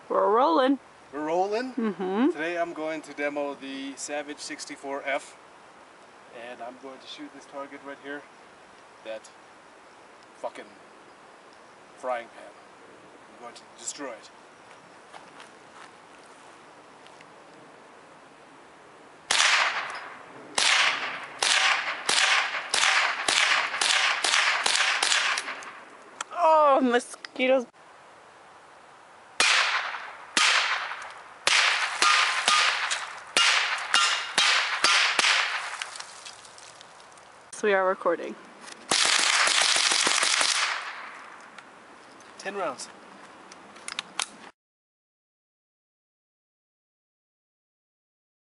We're rolling. We're rolling? Mm-hmm. Today I'm going to demo the Savage 64F, and I'm going to shoot this target right here. That fucking frying pan. I'm going to destroy it. Oh, mosquitoes. So we are recording. 10 rounds.